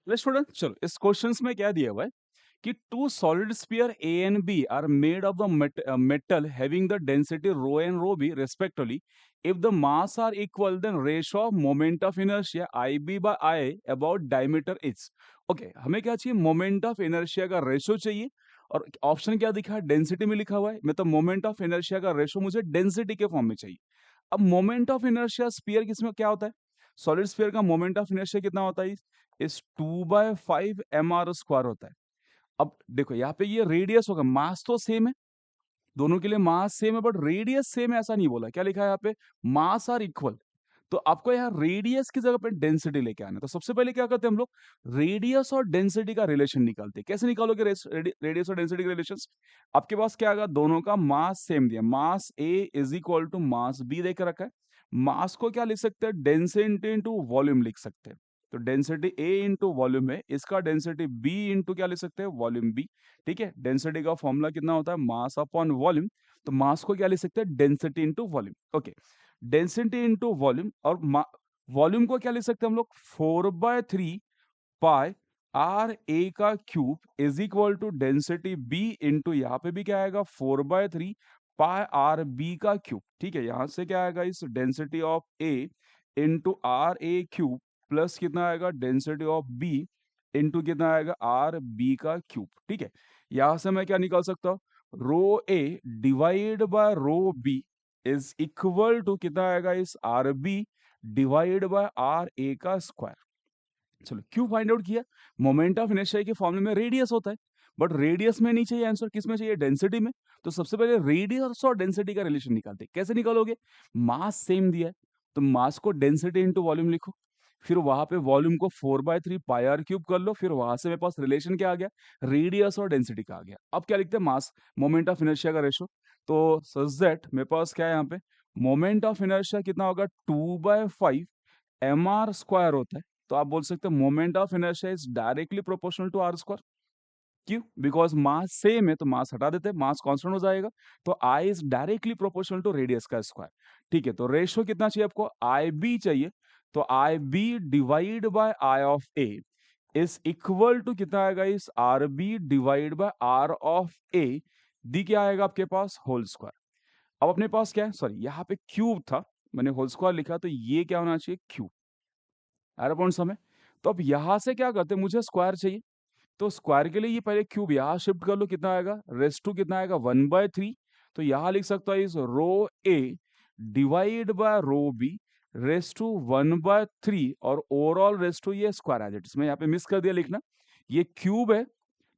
Let's student, चलो इस questions में क्या दिया हुआ है कि two solid sphere A and B are made of the metal having the density rho and rho B respectively. If the mass are equal then ratio of moment of inertia I B by I about diameter is. Okay, हमें क्या चाहिए? Moment of inertia का ratio चाहिए. और option क्या दिखा है? Density में लिखा हुआ है, मतलब मोमेंट ऑफ इनर्शिया का रेशियो मुझे डेंसिटी के फॉर्म में चाहिए. अब मोमेंट ऑफ इनर्शिया स्फीयर किसमें क्या होता है? सॉलिड स्फीयर का मोमेंट ऑफ इनर्शिया कितना होता है? इस 2/5 mr² होता है. अब देखो यहाँ पे ये रेडियस होगा, मास तो सेम है, दोनों के लिए मास सेम है, बट रेडियस सेम है ऐसा नहीं बोला. क्या लिखा है यहाँ पे? मास आर इक्वल. तो आपको यहाँ रेडियस की जगह पे डेंसिटी लेके आना है. तो सबसे पहले क्या करते हैं हम लोग? रेडियस और डेंसिटी का रिलेशन निकालते हैं. कैसे निकालोगे रेडियस और डेंसिटी के रिलेशन? आपके पास क्या आएगा? दोनों का मास सेम दिया, mass A is equal to mass B देकर रखा है. मास को क्या लिख सकते हैं? डेंसिटी इंटू वॉल्यूम लिख सकते हैं. तो डेंसिटी ए इंटू वॉल्यूम है, इसका डेंसिटी बी इंटू क्या लिख सकते हैं? Volume B. ठीक है, डेंसिटी का फॉर्मूला कितना होता है? Mass upon volume. तो मास को क्या लिख सकते हैं? Density into volume. Okay, density into volume. और वॉल्यूम को क्या लिख सकते हैं हम लोग? 4/3 पाई आर ए का cube is equal to density B into, यहाँ पे भी क्या आएगा? 4/3 पाई आर बी का क्यूब. ठीक है, यहां से क्या आएगा? इस density of A into R A cube plus कितना आएगा? डेंसिटी ऑफ बी इंटू कितना आएगा? आर बी का क्यूब. ठीक है, यहां से मैं क्या निकाल सकता हूँ? Rho A divide by rho B is equal to कितना आएगा? इस R B divide by R A का स्क्वायर. चलो, क्यों फाइंड आउट किया? मोमेंट ऑफ इनर्शिया के फॉर्मूले में रेडियस होता है, बट रेडियस में नहीं चाहिए आंसर, किस में चाहिए? डेंसिटी में. तो सबसे पहले रेडियस और डेंसिटी का रिलेशन निकालते हैं. कैसे निकालोगे? मास सेम दिया है, तो मास को डेंसिटी इंटू वॉल्यूम लिखो. फिर वहां पे वॉल्यूम को 4/3 पाई आर क्यूब कर लो. फिर वहां से मेरे पास रिलेशन क्या आ गया? रेडियस और डेंसिटी का आ गया. अब क्या लिखते हैं? मास मोमेंट ऑफ इनर्शिया का रेशो. तो सच दैट मेरे पास क्या है यहाँ पे? मोमेंट ऑफ इनर्शिया कितना होगा? 2/5 mr² होता है. तो आप बोल सकते हैं moment of inertia is directly proportional to r². क्यों? बिकॉज मास सेम है, तो मास हटा देते हैं, मास कांस्टेंट हो जाएगा. तो I is directly proportional to radius का स्क्वायर. ठीक है, तो रेशियो कितना चाहिए आपको? आई बी चाहिए. तो I B divide by I of A is equal to कितना आएगा? इस R B divide by R of A. दी क्या आएगा आपके पास? Whole square. अब अपने पास क्या है? सॉरी, यहाँ पे क्यूब था, मैंने होल स्क्वायर लिखा, तो ये क्या होना चाहिए? क्यूब. एरो पॉइंट समय. तो अब यहां से क्या करते हैं? मुझे स्क्वायर चाहिए, तो स्क्वायर के लिए ये पहले क्यूब यहाँ शिफ्ट कर लो. कितना आएगा? रेस टू कितना आएगा? 1/3. तो यहाँ लिख सकता है इस rho A divide by rho B raise to 1/3, और ओवरऑल रेस टू ये स्क्वायर एज इट इज. मैं यहाँ पे मिस कर दिया लिखना, ये क्यूब है.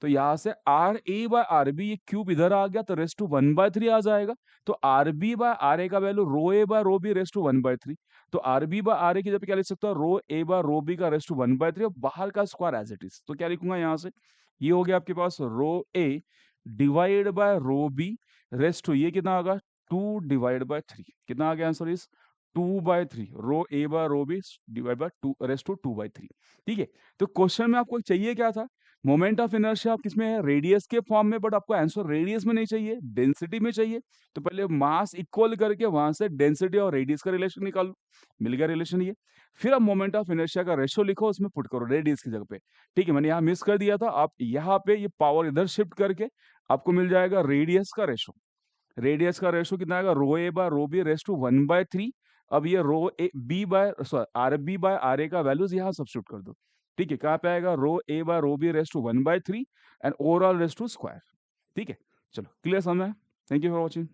तो यहाँ से R A by R B, ये क्यूब इधर आ गया, तो रेस टू 1/3 आ जाएगा. तो R B by R A का value rho A by rho B raise to 1/3. तो R B by R A की जगह पे क्या लिख सकता हूँ? Rho A by rho B का रेस टू 1/3, और बाहर का स्क्वायर एज इट इज. तो क्या लिखूंगा यहाँ से? ये हो गया आपके पास rho A divide by rho B raise to, ये कितना होगा? 2/3. कितना आ गया आंसर? इस 2/3. Rho A by rho B divide by 2 raise to 2/3. ठीक है, तो क्वेश्चन में आपको चाहिए क्या था? मोमेंट ऑफ इनर्शिया आप किसमें है? रेडियस के फॉर्म में, बट आपको आंसर रेडियस में नहीं चाहिए, डेंसिटी में चाहिए. तो पहले मास इक्वल करके वहां से डेंसिटी और रेडियस का रिलेशन निकालो. मिल गया रिलेशन ये. फिर आप मोमेंट ऑफ इनर्शिया का रेशियो लिखो, उसमें पुट करो रेडियस की जगह पे. ठीक है, मैंने यहाँ मिस कर दिया था. आप यहाँ पे ये पावर इधर शिफ्ट करके आपको मिल जाएगा रेडियस का रेशो. रेडियस का रेशो कितना आएगा? Rho A by rho B raise to 1/3. अब ये rho A B by sorry R B by R A का वैल्यूज यहाँ सब्स्टिट्यूट कर दो. ठीक है, कहाँ पे आएगा? Rho A by rho B raise to 1/3 and overall raise to square. ठीक है, चलो क्लियर समझ में? Thank you for watching.